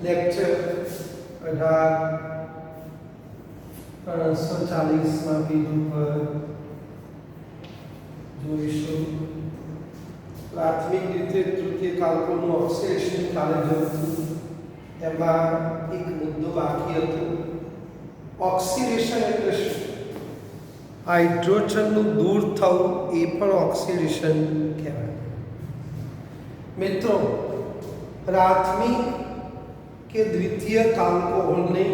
Lecture 18 page ઉપર જોઈશું પ્રાથમિક રીતે તૃતીય કાલ્પનું ઓક્સિડેશન ચાલે જતું એમાં એક મુદ્દો બાકી હતો ઓક્સિડેશન એટલે શું હાઇડ્રોજનનું દૂર થવું એ પણ ઓક્સિડેશન કહેવાય મિત્રો પ્રાથમિક કે દ્વિતીય આલ્કોહોલને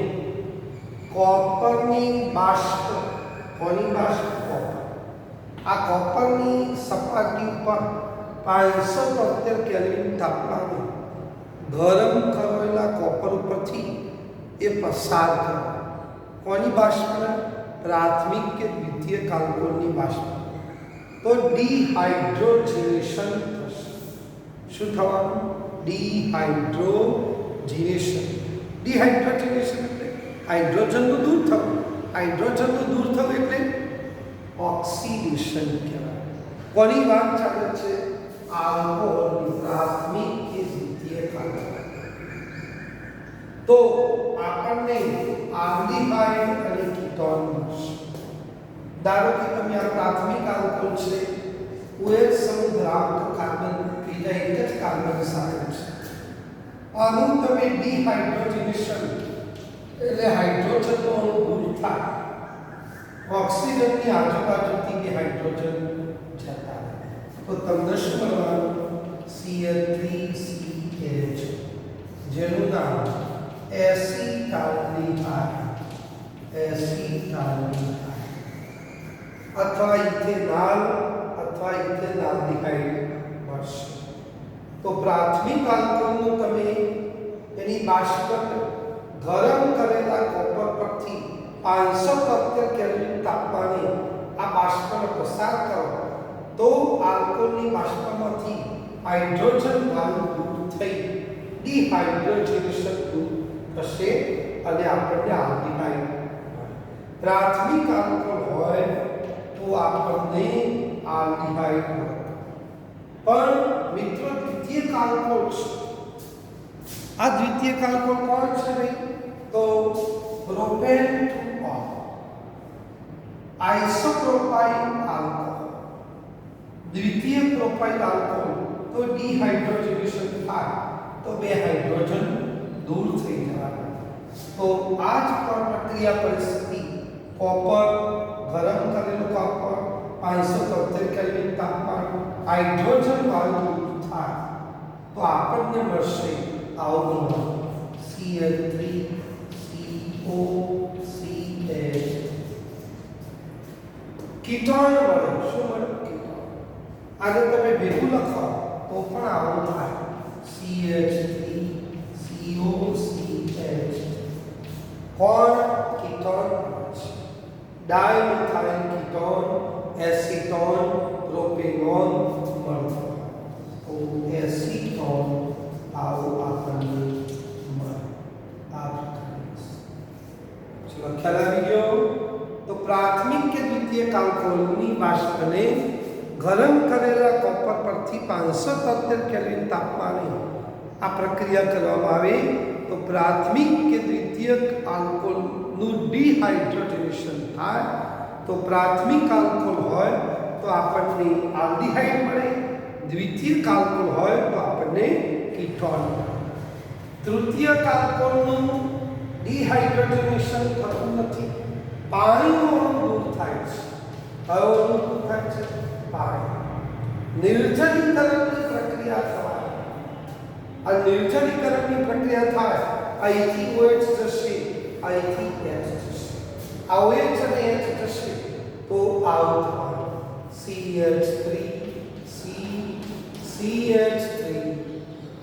કોપરની બાષ્પ કોની બાષ્પ કોપર આ કોપરની સપાટી ઉપર 573 કેલ્વિન તાપમાને ગરમ કરેલા કોપર ઉપરથી એ પસાર કરે કોની બાષ્પ પ્રાથમિક કે દ્વિતીય આલ્કોહોલની બાષ્પ તો ડિહાઇડ્રોજનેશન થશે શું થવાનું ડિહાઇડ્રોજનેશન એટલે હાઇડ્રોજનનું દૂર થવું એટલે ઓક્સિડેશન કહેવાય કોની વાત ચાલે છે આલ્કોહોલની પ્રાથમિક કે દ્વિતીય આલ્કોહોલ તો આપણને આલ્ડીહાઇડ અને કીટોન મળશે ધારો કે તમે આ પ્રાથમિક આલ્કોહોલ છે OH સમૂહ ધરાવતો કાર્બન બીજા એક જ કાર્બન સાથે છે આનું તમે ડિહાઇડ્રોજનેશન એટલે હાઇડ્રોજનનો અણુ દૂર થાય ઓક્સિજનની આજુબાજુથી બે હાઇડ્રોજન જતા તો તમને શું મળવાનું Cl3CH જેનું નામ એસિટાલ્ડીહાઇડ અથવા ઇથેનાલ્ડીહાઇડ મળશે તો પ્રાથમિક આલ્કોહોલનું તમે એની બાષ્પ ગરમ કરેલા કોપર પરથી 573 કેલ્વિન તાપમાને આ બાષ્પને પસાર કરો તો આલ્કોહોલની બાષ્પમાંથી હાઇડ્રોજન વાયુ દૂર થઈ ડિહાઇડ્રોજનેશન દૂર થશે અને આપણને આલ્ડીહાઇડ પ્રાથમિક આલ્કોહોલ હોય તો આપણને આલ્ડીહાઇડ મળે પણ મિત્રો દ્વિતીય આલ્કોહોલ છે આ દ્વિતીય આલ્કોહોલ કોણ છે ભાઈ તો પ્રોપેન ટુ આઇસોપ્રોપાઇલ આલ્કોહોલ દ્વિતીય પ્રોપાઇલ આલ્કોહોલ તો ડિહાઇડ્રોજનેશન થાય તો બે હાઇડ્રોજન દૂર થઈ જવાના તો આ જ પ્રક્રિયા પરિસ્થિતિ કોપર ગરમ કરેલું કોપર 573 કેલ્વિન તાપમાન હાઇડ્રોજન વાયુ દૂર થાય તો આપણને મળશે આવું Cl3COCH કીટોન મળે શું મળે કીટોન આને તમે ભેગું લખો તો પણ આવું થાય CH3COCH કોણ ketone dimethyl ketone acetone propanone મળશે તો એસીટોન આવું આપણને મળે આ ચલો ખ્યાલ આવી ગયો તો પ્રાથમિક કે દ્વિતીય આલ્કોહોલની બાષ્પને ગરમ કરેલા કોપર પરથી 573 કેલ્વિન તાપમાને આ પ્રક્રિયા કરવામાં આવે તો પ્રાથમિક કે દ્વિતીય આલ્કોહોલનું ડિહાઇડ્રોજનેશન થાય તો પ્રાથમિક આલ્કોહોલ હોય તો આપણને આલ્ડીહાઇડ મળે દ્વિતીય આલ્કોહોલ હોય તો આપણને કીટોન તૃતીય આલ્કોહોલનું ડિહાઇડ્રોજનેશન થતું નથી પાણીનો અણુ દૂર થાય છે કયો અણુ દૂર થાય છે પાણી નિર્જલીકરણની પ્રક્રિયા થાય આ નિર્જલીકરણની પ્રક્રિયા થાય અહીંથી OH જશે અહીંથી H જશે આ OH અને H જશે તો આવું થાય CH3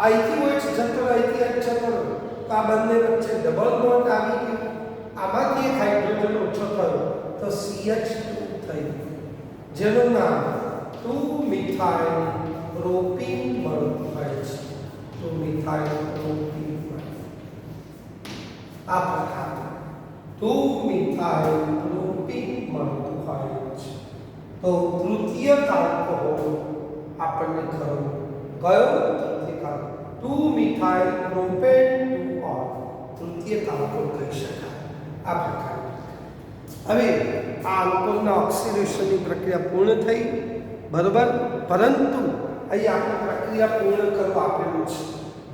અહીંથી OH જતો અહીંથી H જતો તો આ બંને વચ્ચે ડબલ બોન્ડ આવી ગયો આમાંથી એક હાઇડ્રોજન ઓછો થયો તો CH2 થઈ જેનું નામ 2-મિથાઇલ પ્રોપીન મળતું હોય છે 2-મિથાઇલ પ્રોપીન આ પ્રકાર 2-મિથાઇલ પ્રોપીન મળતું હોય છે તો તૃતીય આલ્કોહોલ આપણને ખરું કયો તૃતીય આલ્કોહોલ 2-મિથાઇલ પ્રોપેન 2 દ્વિતીયક આલ્કોહોલ કહી શકાય. આ પ્રકાર. હવે આ આલ્કોહોલના ઓક્સિડેશનની પ્રક્રિયા પૂર્ણ થઈ, બરોબર. પરંતુ અહીં આપણે પ્રક્રિયા પૂર્ણ કરવા આપેલું છે.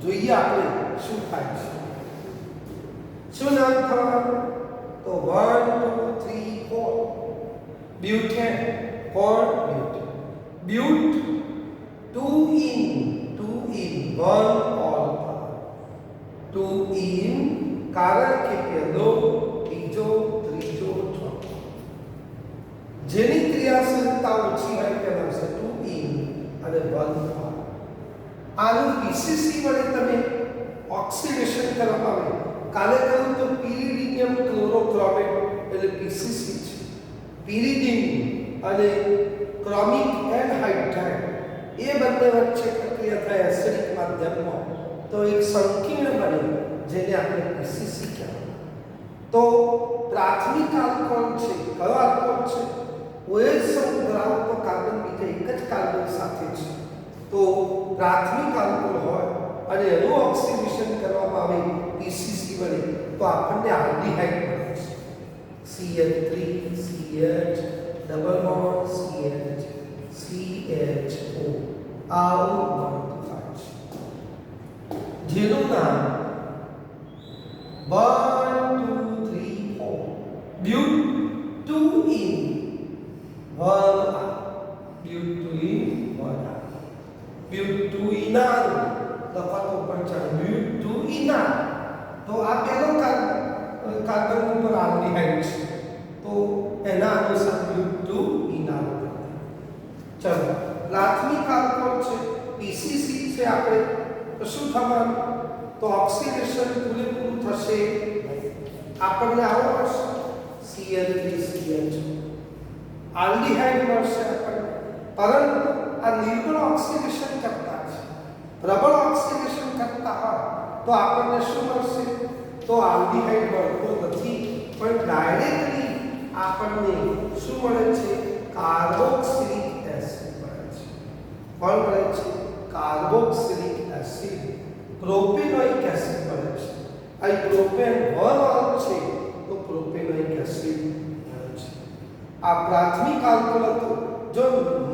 જોઈએ આપણે શું થાય છે. શું નામ થવાનું? તો 1 2 3 4 બ્યુટેન. કોણ? બ્યુટેન. બ્યુટ 2 in 1 alcohol. 2 in કારણ કે પહેલો, બીજો, ત્રીજો, ચોથો જેની ક્રિયાશીલતા ઓછી હોય તે આવશે 2 in અને 1 alcohol. આનું પીસીસી વડે તમે ઓક્સિડેશન કરવામાં આવે. કાલે કહ્યું તો પિરિડિનિયમ ક્લોરોક્રોમેટ એટલે પીસીસી છે. પિરિડિન અને ક્રોમિક એનહાઇડ્રાઇડ એ બંને વચ્ચે પ્રક્રિયા થાય એસિડિક માધ્યમમાં તો એક સંકીર્ણ બને જેને આપણે પીસીસી કહેવાય. તો પ્રાથમિક આલ્કોહોલ છે. કયો આલ્કોહોલ છે? OH સમૂહ ધરાવતો કાર્બન બીજા એક જ કાર્બન સાથે છે. તો પ્રાથમિક આલ્કોહોલ હોય અને એનું ઓક્સિડેશન કરવામાં આવે પીસીસી વડે તો આપણને આલ્ડીહાઇડ મળે છે. CH3 CH double bond CH CHO આવું બનતું થાય છે જેનું નામ 1 2 3 4 બ્યુટ 2 in 1 બ્યુટ 2 ઇનાલ લખતો પણ ચાલે. બ્યુટ 2 ઇનાલ. તો આ પહેલો કાર્બન ઉપર આલ્ડીહાઇડ છે તો એના અનુસાર બ્યુટ 2 ઇનાલ. ચલો પ્રાથમિક આલ્કોહોલ છે, પીસીસી છે આપણે તો શું થવાનું? તો ઓક્સિડેશન પૂરેપૂરું થશે. આપણને આવો મળશે CH3CH આલ્ડીહાઇડ મળશે આપણને. પરંતુ આ નિર્બળ ઓક્સિડેશન કરતા છે, પ્રબળ ઓક્સિડેશન કરતા હોય તો આપણને શું મળશે? તો આલ્ડીહાઇડ મળતો નથી પણ ડાયરેક્ટલી આપણને શું મળે છે? કાર્બોક્સિલિક એસિડ મળે છે. કોણ મળે છે? Carboxylic acid. પ્રોપેનોઇક એસિડ મળે છે. અહીં પ્રોપેન 1 છે તો પ્રોપેનોઇક એસિડ મળે છે. આ પ્રાથમિક આલ્કોહોલ હતું. જો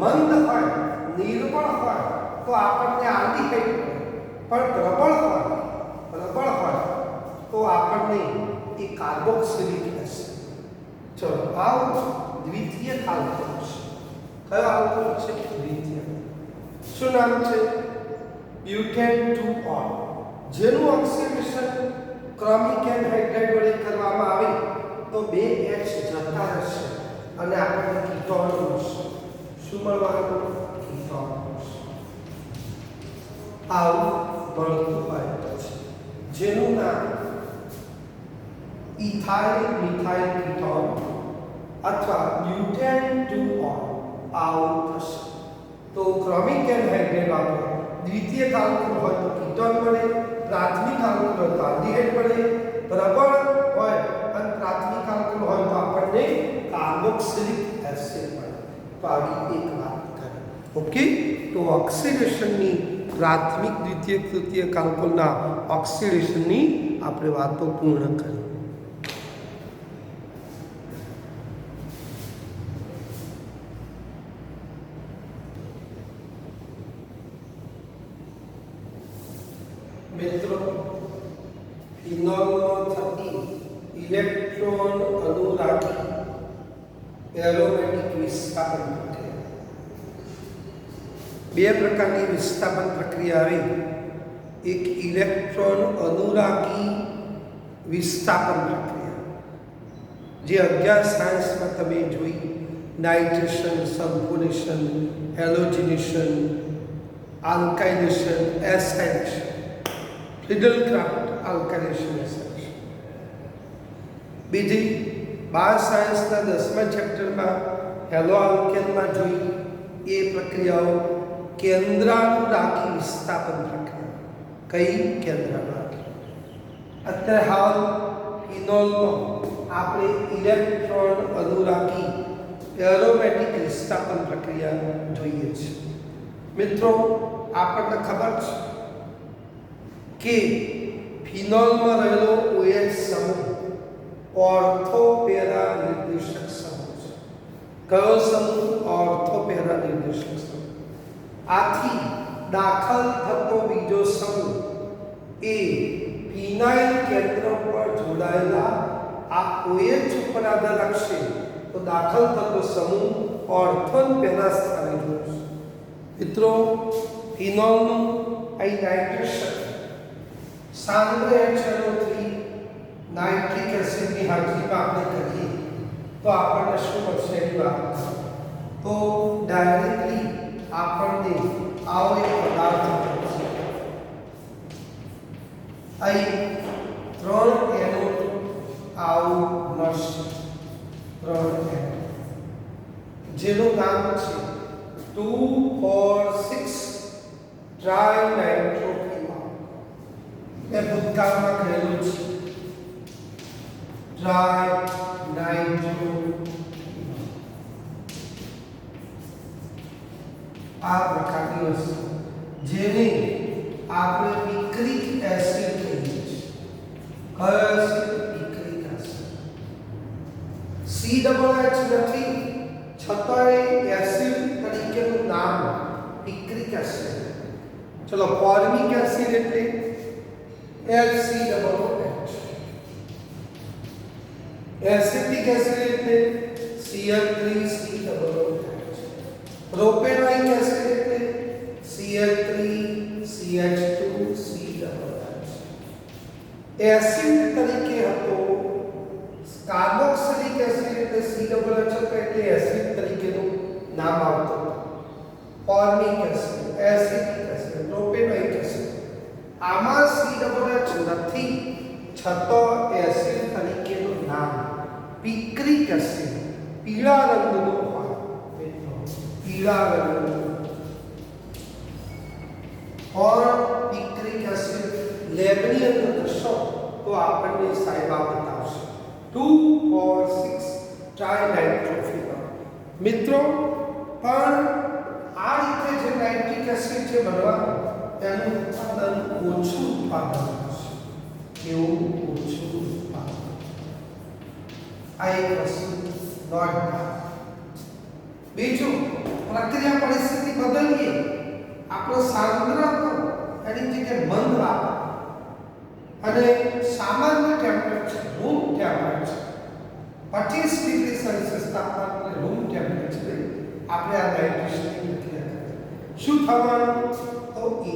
મંદ હોય, નિર્બળ હોય તો આપણને આલ્ડીહાઇડ મળે, પણ પ્રબળ હોય તો આપણને એ કાર્બોક્સિલિક એસિડ. ચલો આવું દ્વિતીયક આલ્કોહોલ છે. કયો આલ્કોહોલ છે? દ્વિતીયક. શું નામ છે? બ્યુટેન 2 on જેનું ઓક્સિડેશન ક્રોમિક એનહાઇડ્રાઇડ વડે કરવામાં આવે તો 2 H જતા રહેશે અને આપણને કીટોન મળશે. શું મળવાનું? કીટોન મળશે. આવું મળતું હોય છે જેનું નામ ઇથાઇલ મિથાઇલ કીટોન અથવા બ્યુટેન 2 on આવું થશે. તો ક્રોમિક એનહાઇડ્રાઇડ વાપરો. દ્વિતીયક આલ્કોહોલ હોય તો કીટોન મળે, પ્રાથમિક આલ્કોહોલ હોય તો આલ્ડીહાઇડ મળે, પ્રબળ હોય અને પ્રાથમિક આલ્કોહોલ હોય તો આપણને કાર્બોક્સિલિક એસિડ મળે. તો આવી એક વાત કરી. ઓકે. તો ઓક્સિડેશનની પ્રાથમિક, દ્વિતીયક, તૃતીયક આલ્કોહોલના ઓક્સિડેશનની આપણે વાતો પૂર્ણ કરી. મિત્રો ફિનોલમાં થતી ઇલેક્ટ્રોન અનુરાગી એરોમેટિક વિસ્થાપન પ્રક્રિયા. બે પ્રકારની વિસ્થાપન પ્રક્રિયા આવી. એક ઇલેક્ટ્રોન અનુરાગી વિસ્થાપન પ્રક્રિયા જે 11 સાયન્સમાં તમે જોઈ. Nitration, sulphonation, halogenation, alkylation, acylation, Friedel Crafts alkylation acylation. બીજી 12 સાયન્સના 10મા ચેપ્ટરમાં હેલો આલ્કેનમાં જોઈ એ પ્રક્રિયાઓ કેન્દ્રાનુરાગી વિસ્થાપન પ્રક્રિયા. કઈ? કેન્દ્રાનુરાગી. અત્યારે હાલ ફિનોલમાં આપણે ઇલેક્ટ્રોન અનુરાગી એરોમેટિક વિસ્થાપન પ્રક્રિયા જોઈએ છે. મિત્રો આપણને ખબર છે કે ફિનોલમાં રહેલો OH સમૂહ ઓર્થો પેરા નિર્દેશક સમૂહ છે. કયો સમૂહ? ઓર્થો પેરા નિર્દેશક સમૂહ. આથી દાખલ થતો બીજો સમૂહ એ ફિનાઇલ કેન્દ્ર પર જોડાયેલા આ OH ઉપર આધાર રાખશે તો દાખલ થતો સમૂહ ઓર્થોન પહેલા સ્થાને જોડશે. મિત્રો, ફિનોલનું અહીં નાઇટ્રેશન સાંદ્ર HNO3 નાઇટ્રિક એસિડની હાજરીમાં આપણે કરીએ તો આપણને શું મળશે એની વાત તો ડાયરેક્ટલી આપણને આવો એક પદાર્થ મળશે. અહીં 3 NO2 આવું મળશે. 3 NO જેનું નામ છે 2,4,6 ટ્રાઇનાઇટ્રોફિનોલ. એ ભૂતકાળમાં કહેલું છે ટ્રાઇનાઇટ્રોફિનોલ. આ પ્રકારની વસ્તુ જેને આપણે પિક્રિક એસિડ કહીએ છીએ. કયો એસિડ? Picric acid. COOH નથી છતાંય એસિડ તરીકેનું નામ પિક્રિક એસિડ. ચલો, ફોર્મિક એસિડ એટલે HCOOH. એસિટિક એસિડ એટલે Cl3COOH. પ્રોપેનોઇક એસિડ એટલે Cl3CH2COOH. એસિડ તરીકે હતો. કાર્બોક્સિલિક એસિડ એટલે COOH એટલે એસિડ તરીકેનું નામ આવતું. Formic acid, acetic acid, propanoic acid આમાં COOH નથી છતાં એસિડ તરીકેનું નામ પિક્રિક એસિડ. પીળા રંગનો હોય, પીળા રંગનો और પિક્રિક એસિડ લેબની અંદર દર્શો તો આપણને સાહેબ આ બતાવશે 2,4,6 ટ્રાઇનાઇટ્રોફિનોલ. મિત્રો, પણ આ રીતે જે નાઇટ્રિક એસિડ છે બનવાનું એનું ઉત્પાદન ઓછું ઉત્પાદન થશે. કેવું? ઓછું ઉત્પાદન. આ એક વસ્તુ નોટ થાય. બીજું, પ્રક્રિયા પરિસ્થિતિ બદલીએ. આપણો સાંદ્ર હતો એની જગ્યાએ મંદ વાપર અને સામાન્ય temperature room temperature 25 degree Celsius તાપમાન પર રૂમ ટેમ્પરેચર આપણે આ નાઇટ્રેશનની પ્રક્રિયા કરીએ. શું થવાનું? તો એ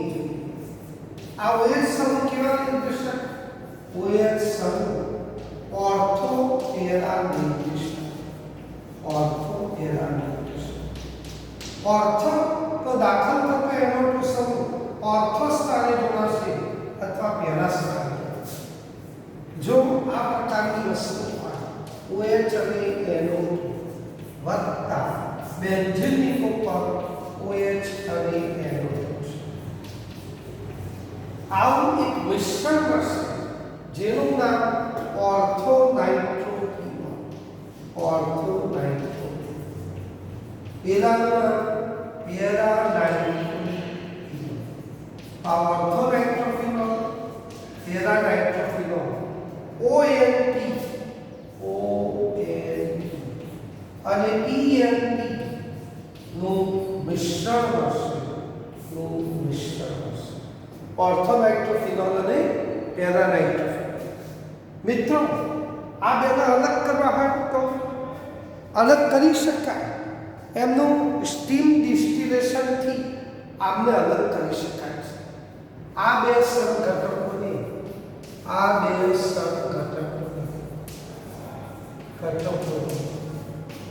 આ OH સમૂહ કેવા નિર્દેશક? OH સમૂહ ઓર્થો પેરા નિર્દેશક. ઓર્થો પેરા નિર્દેશક. ઓર્થો તો દાખલ થતો NO2 સમૂહ ઓર્થો સ્થાને જોડાશે અથવા પેરા સ્થાને. જો આ પ્રકારની વસ્તુ હોય OH અને NO2 વત્તા બેન્ઝીનની ઉપર OH અને NO2 આવું એક મિશ્રણ બનશે જેનું નામ ઓર્થો નાઇટ્રોફિનોલ. Ortho nitrophenol. પેલાનું નામ પેરા નાઇટ્રોફિનોલ. આ ortho nitrophenol, para nitrophenol ONP અને ENP નું મિશ્રણ હશે. ઓર્થો નાઇટ્રોફિનોલ અને પેરા નાઇટ્રોફિનોલ. મિત્રો, આ બેને અલગ કરવા હોય તો અલગ કરી શકાય. એમનું સ્ટીમ ડિસ્ટિલેશનથી આમને અલગ કરી શકાય છે. આ બે સંઘટકોને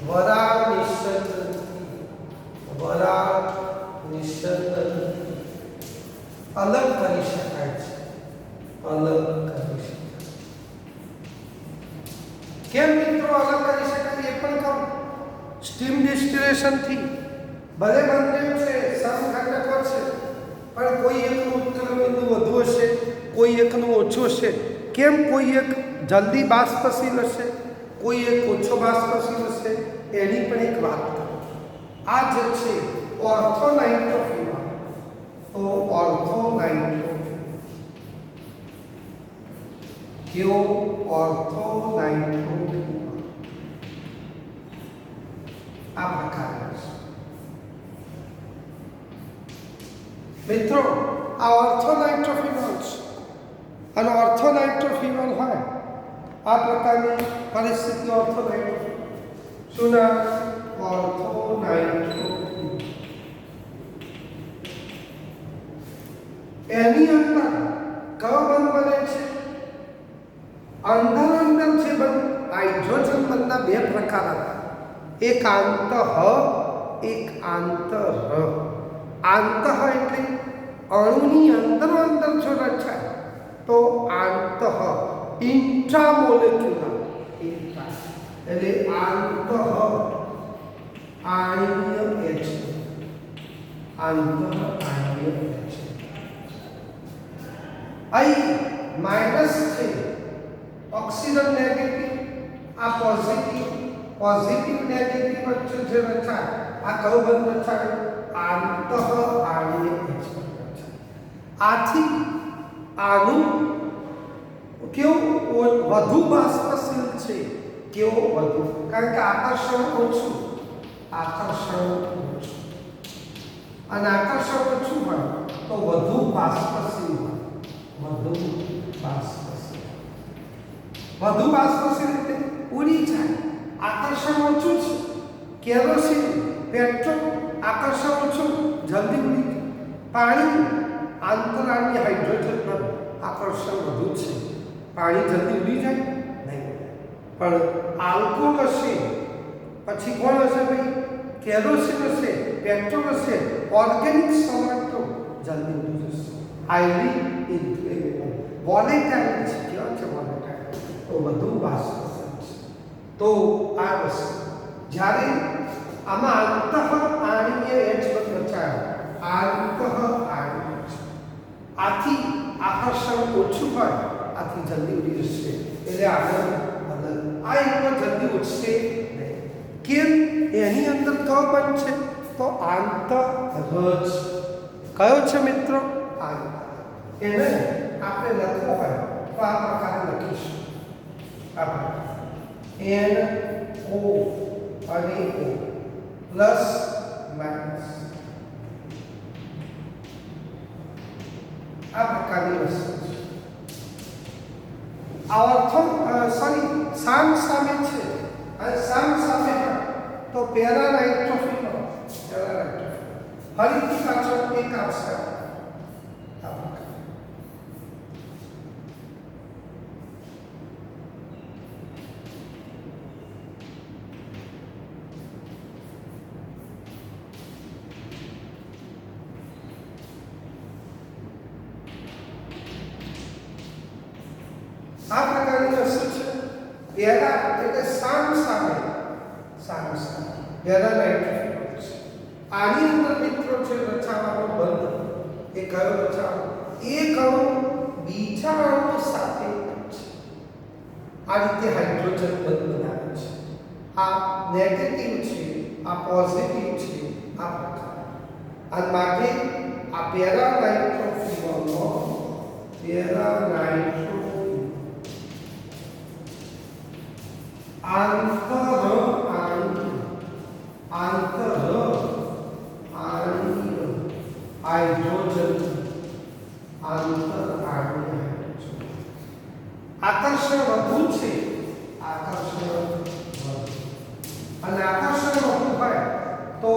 વરાળ નિષેધનથી અલગ કરી શકાય છે. અલગ કરી શકાય. કેમ મિત્રો અલગ કરી શકાય એ પણ કહું. સ્ટીમ ડિસ્ટિલેશનથી ભલે બંને છે સમઘટકો છે પણ કોઈ એકનું ઉત્કલન બિંદુ વધુ હશે, કોઈ એકનું ઓછું હશે. કેમ? કોઈ એક જલ્દી બાષ્પશીલ હશે, કોઈ એક ઓછો બાષ્પશીલ હશે. એની પણ એક વાત કરું. આ જે છે ઓર્થો નાઇટ્રોફિનોલ. તો ઓર્થો નાઇટ્રોફિનોલ કેવો ઓર્થો નાઇટ્રોફિનોલ આ પ્રકારનો છે મિત્રો આ ઓર્થો નાઇટ્રોફિનોલ છે અને ઓર્થો નાઇટ્રોફિનોલ હોય આ પ્રકારની પરિસ્થિતિ ઓર્થો નાઇટ્રોફિનોલ શું નામ ઓર્થો નાઇટ્રોફિનોલ એની અંદર કયો બંધ બને છે અંદર જે બંધ હાઇડ્રોજન બંધના બે પ્રકાર હતા એક આંતઃ એક આંતર આંતઃ એટલે અણુની અંદર જો રચાય તો આંતઃ ઇન્ટ્રામોલેક્યુલર એટલે આંતઃ આણ્વીય H આંતઃ આણ્વીય H અહીં માઇનસ છે ઓક્સિજન નેગેટિવ આ પોઝિટિવ નેગેટિવ વચ્ચે જે રચાય આ કયો બંધ રચાય આંતઃ આણ્વીય H આથી આનું કેવું વધુ બાષ્પશીલ છે કેવો વધુ કારણ કે આકર્ષણ ઓછું અને આકર્ષણ ઓછું હોય તો વધુ બાષ્પશીલ એટલે ઉડી જાય આકર્ષણ ઓછું છે કેરોસીન પેટ્રોલ આકર્ષણ ઓછું જલ્દી ઉડી જાય પાણી આંતરાળની હાઇડ્રોજન પર આકર્ષણ વધુ છે પાણી જલ્દી ઉડી જાય નહીં પણ આલ્કોહોલ હશે પછી કોણ હશે ભાઈ કેરોસીન હશે પેટ્રોલ હશે ઓર્ગેનિક સમાન તો જલ્દી ઉડી જશે હાઈલી ઇન્ફ્લેમેબલ વોલેટાઇલ છે કેવા છે વોલેટાઇલ તો વધુ બાષ્પશીલ છે તો આ વસ્તુ જ્યારે આમાં આંતઃ આણ્વીય H બંધ રચાય આંતઃ આણ્વીય આથી આકર્ષણ ઓછું હોય આથી જલ્દી ઉડી જશે એટલે આગળ આ એકમાં જલ્દી ઉડશે નહીં કેમ એની અંદર કયો બંધ છે તો આંતરજ કયો છે મિત્રો એને આપણે લખવું હોય તો આ પ્રકારે લખીશું આપણે NO અને O પ્લસ માઇનસ આ પ્રકારની વસ્તુ છે આ ઓર્થો સામ સામે છે અને સામ સામે તો પેરા નાઇટ્રોફિનોલ ફરીથી પાછળ એક આવશે આ પ્રકારની વસ્તુ છે પેરા એટલે સામ સામે પેરા નાઇટ્રોફિનોલ છે આની અંદર મિત્રો છે રચાવાનો બંધ એ કયો રચાવો એક અણુ બીજા અણુ સાથે છે આ રીતે હાઇડ્રોજન બંધ બનાવે છે આ નેગેટિવ છે આ પોઝિટિવ છે આ પ્રકાર અને માટે આ પેરા નાઇટ્રોફિનોલનો પેરા નાઇટ્રોફિનોલ હાઇડ્રોજન આકર્ષણ વધુ છે અને આકર્ષણ વધુ હોય તો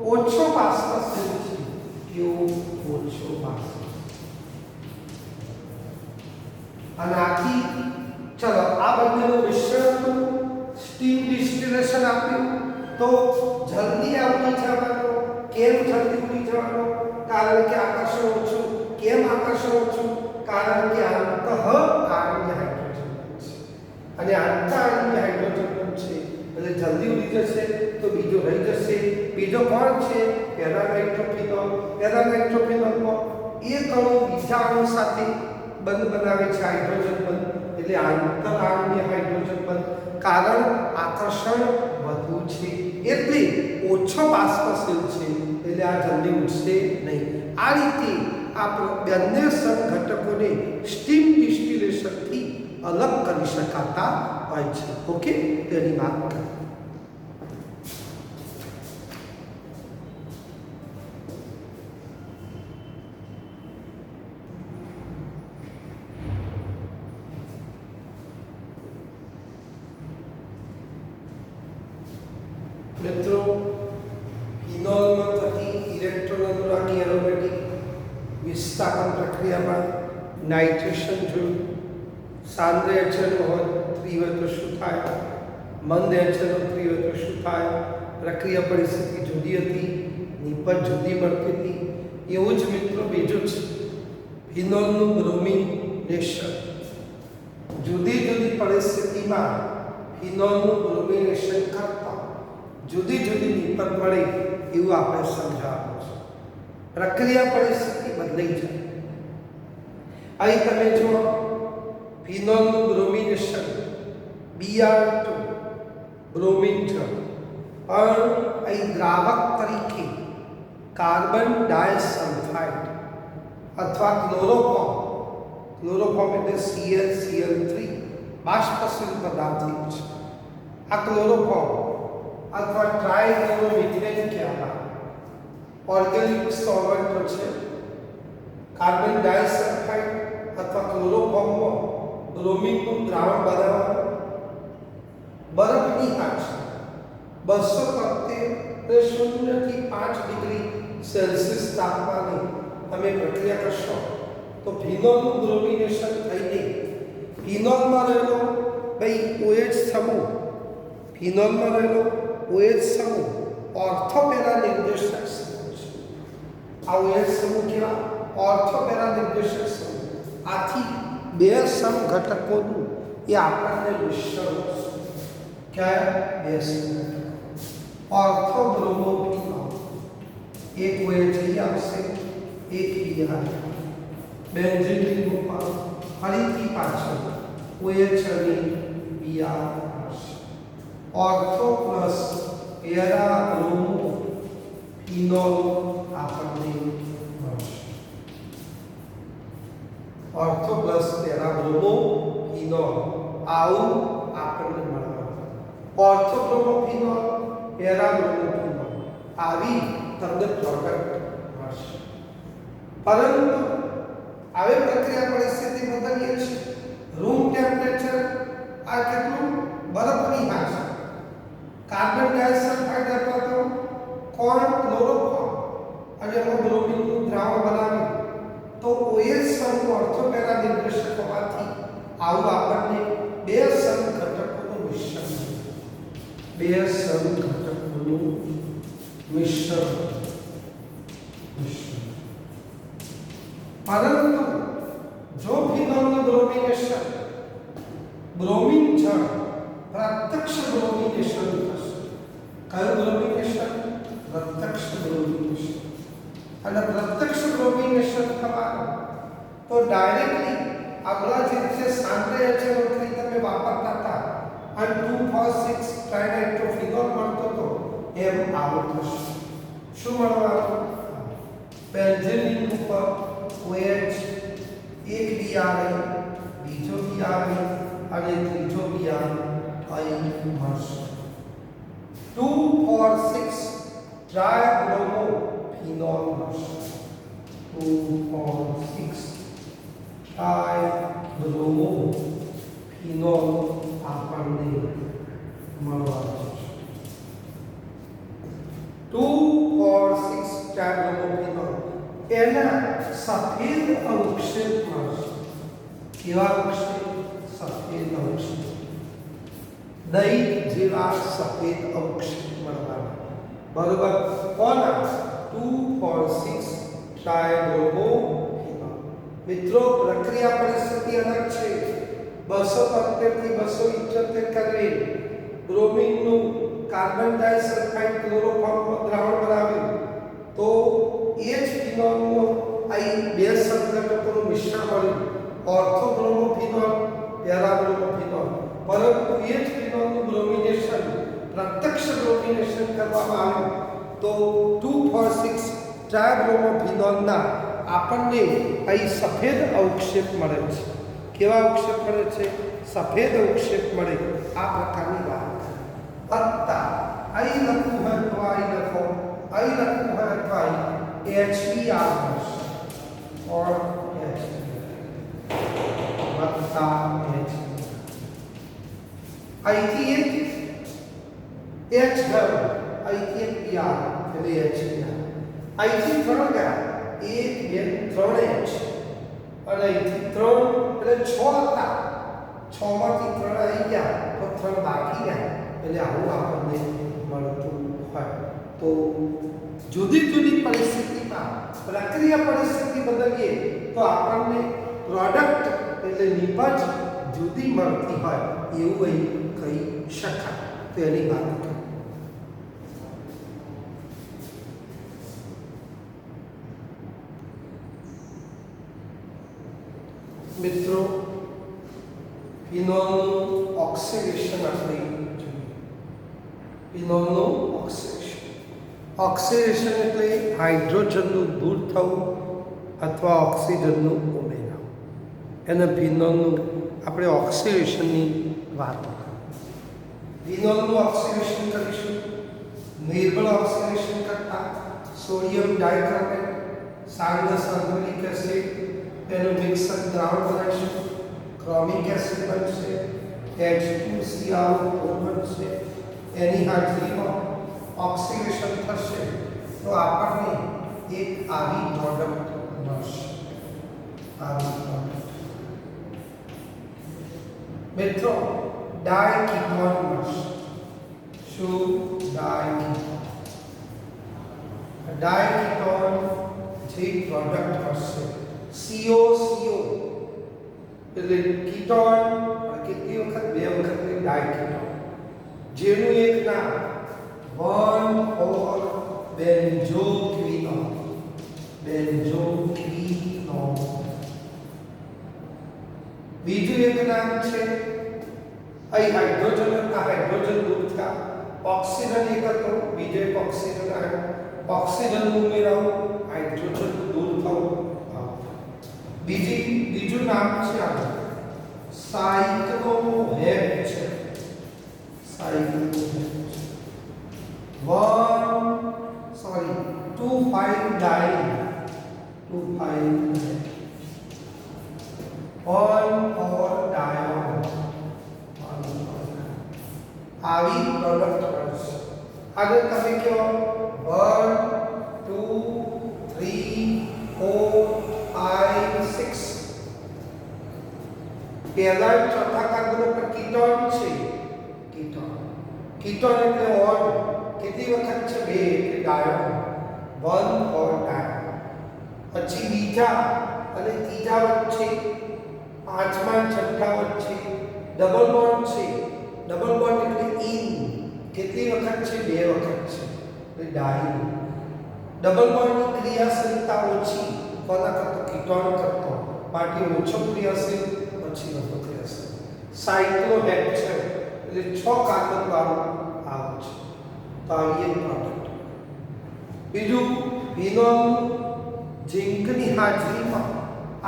ઓછો બાષ્પશીલ છે કેવું ઓછો બાષ્પશીલ અને આથી ચલો આ બંનેનું મિશ્રણ સ્ટીમ ડિસ્ટિલેશન આપ્યું તો જલ્દી ઉડી જવાનો કેમ જલ્દી ઉડી જવાનો કારણ કે આકર્ષણ ઓછું કેમ આકર્ષણ ઓછું કારણ કે આંતઃ આણ્વીય હાઇડ્રોજન છે અને આંતઃ આણ્વીય હાઇડ્રોજન છે એટલે જલ્દી ઉડી જશે તો બીજો રહી જશે બીજો કોણ છે પેરા નાઇટ્રોફિનોલમાં એક અણુ બીજા અણુ સાથે બંધ બનાવે છે હાઇડ્રોજન બંધ એટલે આંતરાણ્વીય હાઇડ્રોજન બંધ કારણ આકર્ષણ વધુ છે એટલે ઓછો બાષ્પશીલ છે એટલે આ જલ્દી ઉડશે નહીં આ રીતે આ બંને ઘટકોને સ્ટીમ ડિસ્ટિલેશનથી અલગ કરી શકાતા હોય છે. ઓકે, તેની વાત કરીએ. મિત્રો, ફિનોલમાં થતી ઇલેક્ટ્રોન અનુરાગી એરોમેટિક વિસ્થાપન પ્રક્રિયામાં નાઇટ્રેશન જોયું. સાંદ્ર HNO હોય 3 હોય તો શું થાય, મંદ HNO 3 હોય તો શું થાય. પ્રક્રિયા પરિસ્થિતિ જુદી હતી, નિપજ જુદી મળતી હતી. એવું જ મિત્રો બીજું છે, ફિનોલનું બ્રોમિનેશન. જુદી જુદી પરિસ્થિતિમાં ફિનોલનું બ્રોમિનેશન કરતા જુદી જુદી નિપજ મળે એવું આપણે સમજાવવાનું છે. પ્રક્રિયા પરિસ્થિતિ બદલાઈ જાય. અહીં તમે જુઓ, ફિનોલનું બ્રોમિનેશન Br2 બ્રોમિન છે, પણ અહીં દ્રાવક તરીકે કાર્બન ડાયસલ્ફાઇડ અથવા ક્લોરોફોર્મ એટલે ClCl3 બાષ્પશીલ પદાર્થ છે. આ ક્લોરોફોર્મ અથવા ટ્રાઇક્લોરોમિથેન કહેવાય ઓર્ગેનિક સોલ્વન્ટ છે. કાર્બન ડાયસલ્ફાઇડ અથવા ક્લોરોફોર્મમાં બ્રોમિનનું દ્રાવણ બનાવવાનું બરફની હાજરી 270 થી 5 ડિગ્રી સેલ્સિયસ તાપમાને તમે પ્રક્રિયા કરશો તો ફિનોલનું બ્રોમિનેશન થઈને ફિનોલમાં રહેલો OH સમૂહ, ફિનોલમાં રહેલો OH સમૂહ ઓર્થોપેરા નિર્દેશક સમૂહ છે. આ OH સમૂહ કેવા? ઓર્થોપેરા નિર્દેશક સમૂહ. આથી બે સમઘટકોનું એ આપણને મિશ્રણ છે. કયા બે સમઘટકો? ઓર્થોબ્રોમોફિનોલ, એક OH અહીં આવશે, એક Br. બેન્ઝીન રિંગ ઉપર ફરીથી પાછળ OH અને Br આવશે. ઓર્થો પ્લસ પેરાબ્રોમોફિનોલ આપણને મળશે. ઓર્થો પ્લસ પેરાબ્રોમોફિનોલ આવું આપણને મળવાનું. ઓર્થોબ્રોમોફિનોલ, પેરાબ્રોમોફિનોલ આવી તમને પ્રોડક્ટ મળશે. પરંતુ હવે પ્રક્રિયા પરિસ્થિતિ બદલીએ છીએ. રૂમ ટેમ્પરેચર આ કેટલું? બરફની હાજરી. કાર્બન ડાયોક્સાઇડ અથવા તો ક્લોરોફોર્મ અને એમાં બ્રોમિનનું દ્રાવણ બનાવ્યું તો OH સમૂહ ઓર્થોપેરા નિર્દેશક હોવાથી આવું આપણને બે સમઘટકોનું મિશ્રણ મળે. બે સમઘટકોનું મિશ્રણ. પરંતુ જો ફિનોલનું બ્રોમિનેશન બ્રોમિન જળ પ્રત્યક્ષ બ્રોમિનેશન થશે. કયું બ્રોમિનેશન? પ્રત્યક્ષ બ્રોમિનેશન. અને પ્રત્યક્ષ બ્રોમિનેશન થવાનું તો ડાયરેક્ટલી આપણા જે રીતે સાંદ્ર HNO3 તમે વાપરતા હતા અને 2,4,6 ટ્રાઇનાઇટ્રોફિનોલ મળતો હતો એમ આવું થશે. શું મળવાનું? બેન્ઝીન રિંગ ઉપર OH, એક Br, બીજો Br અને ત્રીજો Br અહીં મળશે. 2,4,6 ટ્રાયબ્રોમોફિનોલ મળશે. 2,4,6 ટ્રાયબ્રોમોફિનોલ આપણને મળવાનું છે. 2,4,6 ટ્રાયબ્રોમોફિનોલ એના સફેદ અવક્ષેપ મળશે. કેવા અવક્ષેપ? સફેદ અવક્ષેપ. દહીં જેવા સફેદ અવક્ષેપ મળવાના. બરોબર? કોના? 2,4,6 ટ્રાયબ્રોમોફિનોલ. મિત્રો, પ્રક્રિયા પરિસ્થિતિ અલગ છે. 273 થી 278 કેલ્વિન બ્રોમિનનું કાર્બન ડાયોક્સાઇડ ક્લોરોફોર્મમાં દ્રાવણ બનાવ્યું તો એ જ ફિનોલનો અહીં બે સમઘટકોનું મિશ્રણ મળ્યું. ઓર્થોબ્રોમોફિનોલ, પેરાબ્રોમોફિનોલ. પરંતુ એ જ ફિનોલનું બ્રોમિનેશન પ્રત્યક્ષ બ્રોમિનેશન કરવામાં આવ્યું તો 2,4,6 ટ્રાયબ્રોમોફિનોલના આપણને અહીં સફેદ અવક્ષેપ મળે છે. કેવા અવક્ષેપ મળે છે? સફેદ અવક્ષેપ મળે, આ પ્રકારની વાત. વત્તા અહીં લખવું હોય તો અહીં લખો, અહીં લખવું હોય તો અહીં HBr મળશે, or વત્તા H. અહીંથી એક H ગયો, અહીંથી એક PR એટલે HBr. અહીંથી 3 ગયા, 1 2 3 H, અને અહીંથી 3 એટલે 6 હતા, 6 માંથી 3 આવી ગયા તો 3 બાકી રહ્યા, એટલે આવું આપણને મળતું હોય. તો જુદી જુદી પરિસ્થિતિમાં પ્રક્રિયા પરિસ્થિતિ બદલીએ તો આપણને પ્રોડક્ટ એટલે નિપજ જુદી મળતી હોય એવું અહીં કહી શકાય. તો એની વાત કરીએ. મિત્રો, ફિનોલનું ઓક્સિડેશન આપણે જોઈએ. ફિનોલનું ઓક્સિડેશન એટલે હાઇડ્રોજનનું દૂર થવું અથવા ઓક્સિજનનું ઉમેરાવું. એને ફિનોલનું આપણે ઓક્સિડેશનની વાત કરીએ. ફિનોલનું ઓક્સિડેશન કરીશું. નિર્બળ ઓક્સિડેશન કરતા સોડિયમ ડાયક્રોમેટ, સાલ્ફર સલ્ફ્યુરિક એસિડ, એનું મિક્સર દ્રાવણ બનાવીશું. ક્રોમિક એસિડ બનશે, H2Cr4 બનશે. એની હાજરીમાં ઓક્સિડેશન થશે તો આપણને એક આવી પ્રોડક્ટ મળશે. આવી પ્રોડક્ટ મિત્રો ડાયકીટોન મળશે. શું? ડાયકીટોન. ડાયકીટોન જે પ્રોડક્ટ મળશે CO એટલે કીટોન, કેટલી વખત? 2 વખત ડાયકીટોન, જેનું એક નામ 1,4-બેન્ઝોક્વિનોન. બેન્ઝોક્વિનોન. બીજું એક નામ છે, અહીં હાઇડ્રોજન દૂર થયા, ઓક્સિજન એક હતો, બીજો એક ઓક્સિજન આવ્યો, ઓક્સિજન ઉમેરાવું, હાઇડ્રોજન દૂર થવું. બીજું નામ છે આ સાયક્લોહેક્સ છે. સાયક્લોહેક્સ 2,5-diene. 2,5-diene. 1,4-dione. આવી પ્રોડક્ટ મળશે. આગળ તમે કહો 1 2 3 4 5 6. પહેલા ચોથા કાર્બન પર કીટોન છે. કીટોન એટલે ઓન. કેટલી વખત છે? 2 એટલે ડાયોન. 1,4-dione. પછી બીજા અને ત્રીજા વચ્ચે, પાંચમા છઠ્ઠા વચ્ચે ડબલ બોન્ડ છે. ડબલ બોન્ડ એટલે ઇન. કેટલી વખત છે? 2 વખત છે, એટલે ડાઈન. ડબલ બોન્ડની ક્રિયાશીલતા ઓછી, કોના કરતો? કીટોન કરતો, માટે ઓછો ક્રિયાશીલ, પછી વધુ ક્રિયાશીલ. સાયક્લોહેક્સ છે એટલે 6 કાર્બન વાળું આવું છે. તો આવી એક પ્રોડક્ટ. બીજું ફિનોલ ઝિંકની હાજરીમાં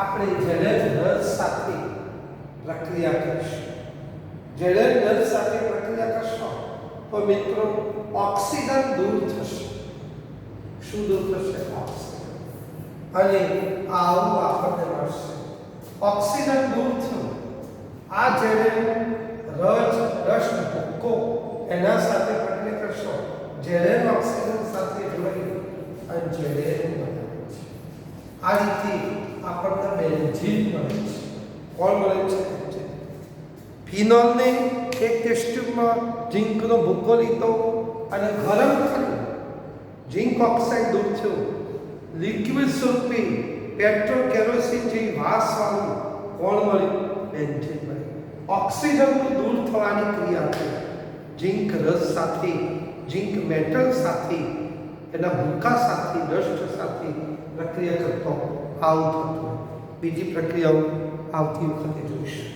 આપણે ઝેલેન રસ સાથે પ્રક્રિયા કરીશું. ઝેલેન રસ સાથે પ્રક્રિયા કરશો તો મિત્રો ઓક્સિજન દૂર થશે. શું દૂર થશે? ઓક્સિજન. અને આવું આપણને મળશે. ઓક્સિજન દૂર થયું. આ ઝેલેન રસ ભૂક્કો એના સાથે પ્રક્રિયા કરશો, ઝેલેન ઓક્સિજન સાથે જોડી અને ઝેલેન બનાવે છે. આ રીતે આપણને બેન્ઝીન મળે છે. કોણ મળે છે? ફિનોલને એક ટેસ્ટ ટ્યુબમાં ઝિંકનો ભૂકો લીધો અને ગરમ કર્યો. ઝિંક ઓક્સાઇડ દૂર થયું. લિક્વિડ સ્વરૂપે પેટ્રોલ કેરોસીન જેવી વાસવાળું કોણ મળ્યું? બેન્ઝીન મળ્યું. ઓક્સિજનનું દૂર થવાની ક્રિયા થઈ. ઝિંક રસ સાથે, ઝિંક મેટલ સાથે, એના ભૂકા સાથે, ડસ્ટ સાથે પ્રક્રિયા કરતો આવું થતું. બીજી પ્રક્રિયાઓ આવતી વખતે જોઈશું.